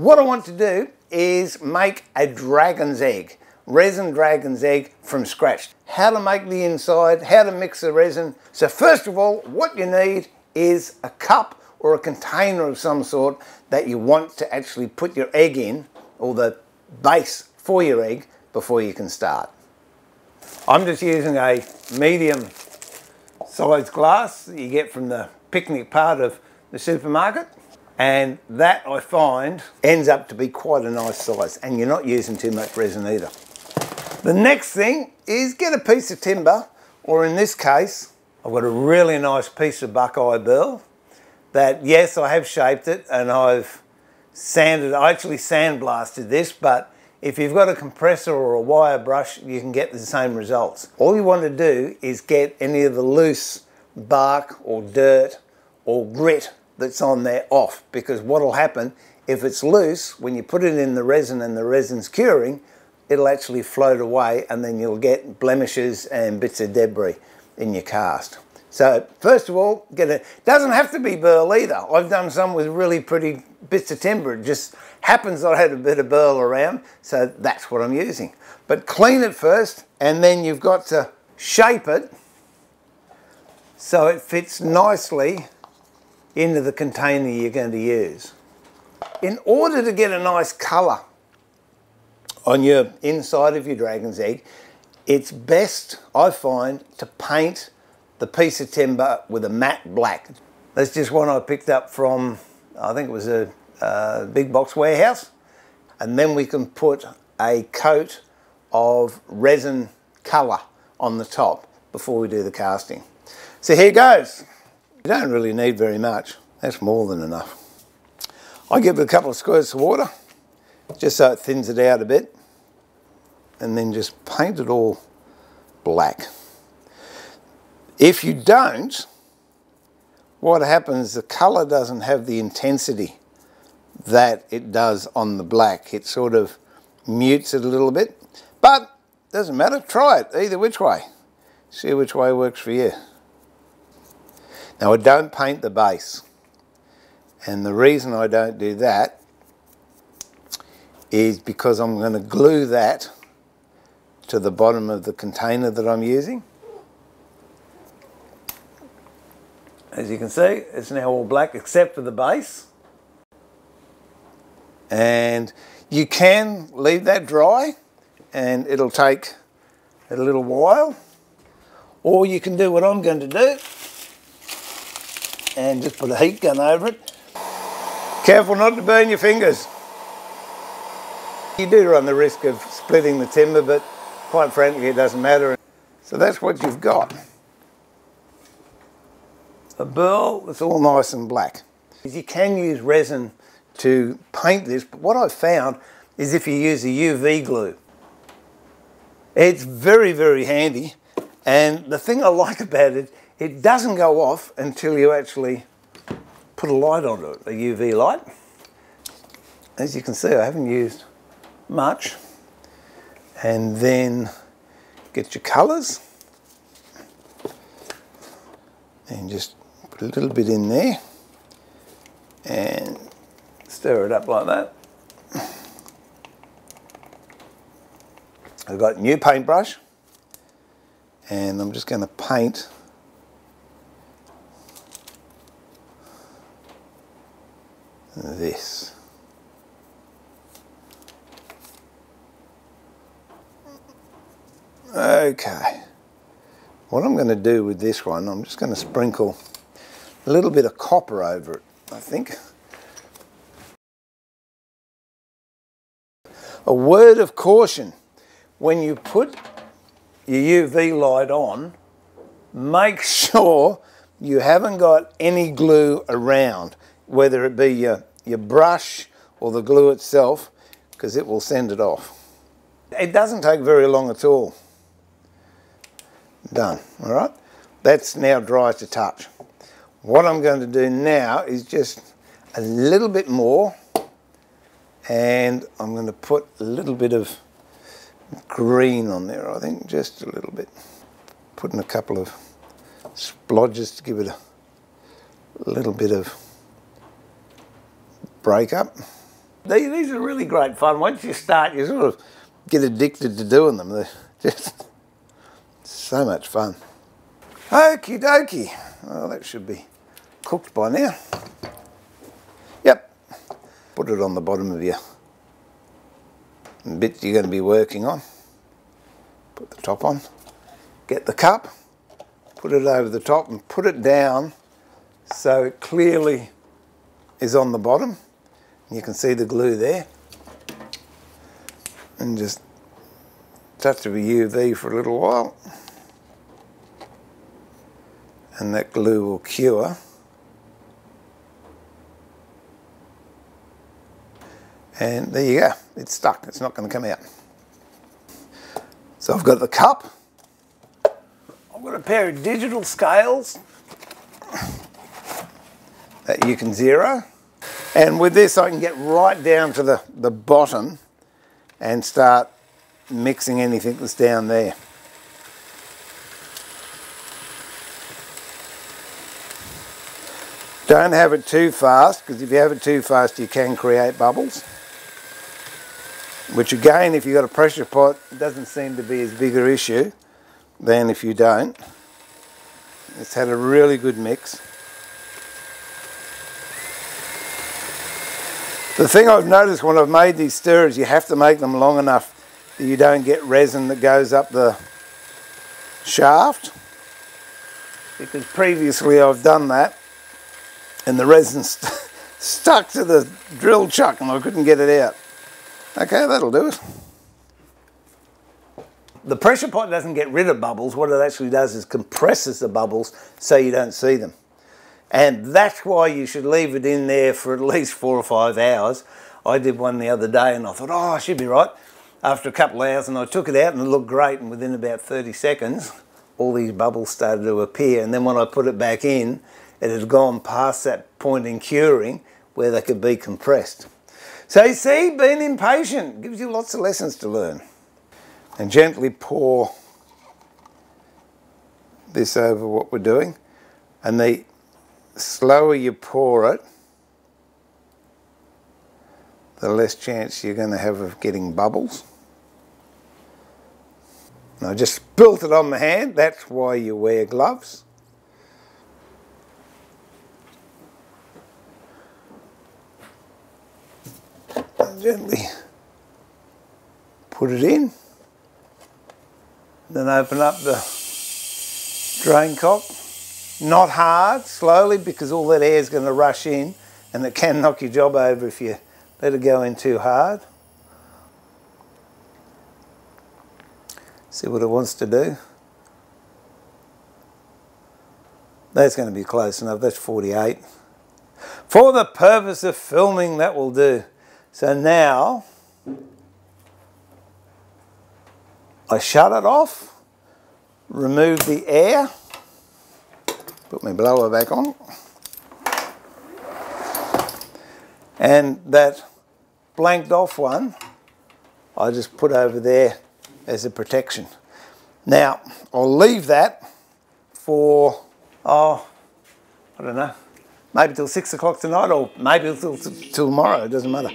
what I want to do is make a dragon's egg, resin dragon's egg from scratch. How to make the inside, how to mix the resin. So first of all, what you need is a cup or a container of some sort that you want to actually put your egg in, or the base for your egg, before you can start. I'm just using a medium sized glass that you get from the picnic part of the supermarket, and that I find ends up to be quite a nice size, and you're not using too much resin either. The next thing is get a piece of timber, or in this case I've got a really nice piece of buckeye burl that, yes, I have shaped it and I've sanded. I actually sandblasted this, but if you've got a compressor or a wire brush, you can get the same results. All you want to do is get any of the loose bark or dirt or grit that's on there off, because what will happen if it's loose, when you put it in the resin and the resin's curing, it'll actually float away, and then you'll get blemishes and bits of debris in your cast. So first of all, doesn't have to be burl either. I've done some with really pretty bits of timber. It just happens I had a bit of burl around, so that's what I'm using. But clean it first, and then you've got to shape it so it fits nicely into the container you're going to use. In order to get a nice colour on your inside of your dragon's egg, it's best, I find, to paint the piece of timber with a matte black. That's just one I picked up from, I think it was a big box warehouse. And then we can put a coat of resin colour on the top before we do the casting. So here goes. You don't really need very much. That's more than enough. I give it a couple of squirts of water, just so it thins it out a bit, and then just paint it all black. If you don't, what happens, the colour doesn't have the intensity that it does on the black. It sort of mutes it a little bit, but doesn't matter, try it either which way. See which way works for you. Now, I don't paint the base, and the reason I don't do that is because I'm going to glue that to the bottom of the container that I'm using. As you can see, it's now all black except for the base. And you can leave that dry and it'll take a little while. Or you can do what I'm going to do and just put a heat gun over it. Careful not to burn your fingers. You do run the risk of splitting the timber, but quite frankly, it doesn't matter. So that's what you've got. A burl that's all nice and black. You can use resin to paint this, but what I've found is if you use a UV glue, it's very, very handy. And the thing I like about it, it doesn't go off until you actually put a light onto it, a UV light. As you can see, I haven't used much. And then get your colours and just put a little bit in there and stir it up like that. I've got a new paintbrush and I'm just going to paint this. Okay, what I'm going to do with this one, I'm just going to sprinkle a little bit of copper over it, I think. A word of caution, when you put your UV light on, make sure you haven't got any glue around, whether it be your brush or the glue itself, because it will send it off. It doesn't take very long at all. Done, all right? That's now dry to touch. What I'm going to do now is just a little bit more, and I'm going to put a little bit of green on there, I think, just a little bit. Putting a couple of splodges to give it a little bit of break up. These are really great fun. Once you start, you sort of get addicted to doing them. They're just so much fun. Okie dokie. Well, that should be cooked by now. Yep. Put it on the bottom of your bit you're going to be working on. Put the top on. Get the cup. Put it over the top and put it down so it clearly is on the bottom. You can see the glue there. And just touch of a UV for a little while. And that glue will cure. And there you go, it's stuck, it's not going to come out. So I've got the cup. I've got a pair of digital scales that you can zero. And with this I can get right down to the bottom and start mixing anything that's down there. Don't have it too fast, because if you have it too fast you can create bubbles. Which again, if you've got a pressure pot, it doesn't seem to be as big an issue than if you don't. It's had a really good mix. The thing I've noticed when I've made these stirrers, you have to make them long enough that you don't get resin that goes up the shaft. Because previously I've done that and the resin stuck to the drill chuck and I couldn't get it out. Okay, that'll do it. The pressure pot doesn't get rid of bubbles. What it actually does is compresses the bubbles so you don't see them. And that's why you should leave it in there for at least 4 or 5 hours. I did one the other day and I thought, oh, I should be right. After a couple of hours, and I took it out and it looked great, and within about 30 seconds, all these bubbles started to appear. And then when I put it back in, it had gone past that point in curing where they could be compressed. So you see, being impatient gives you lots of lessons to learn. And gently pour this over what we're doing. And the slower you pour it, the less chance you're going to have of getting bubbles. And I just spilt it on my hand. That's why you wear gloves. Gently put it in, then open up the drain cock, not hard, slowly, because all that air is going to rush in and it can knock your job over if you let it go in too hard. See what it wants to do. That's going to be close enough, that's 48. For the purpose of filming, that will do. So now, I shut it off, remove the air, put my blower back on, and that blanked off one, I just put over there as a protection. Now, I'll leave that for, I don't know, maybe till 6 o'clock tonight, or maybe till tomorrow, it doesn't matter.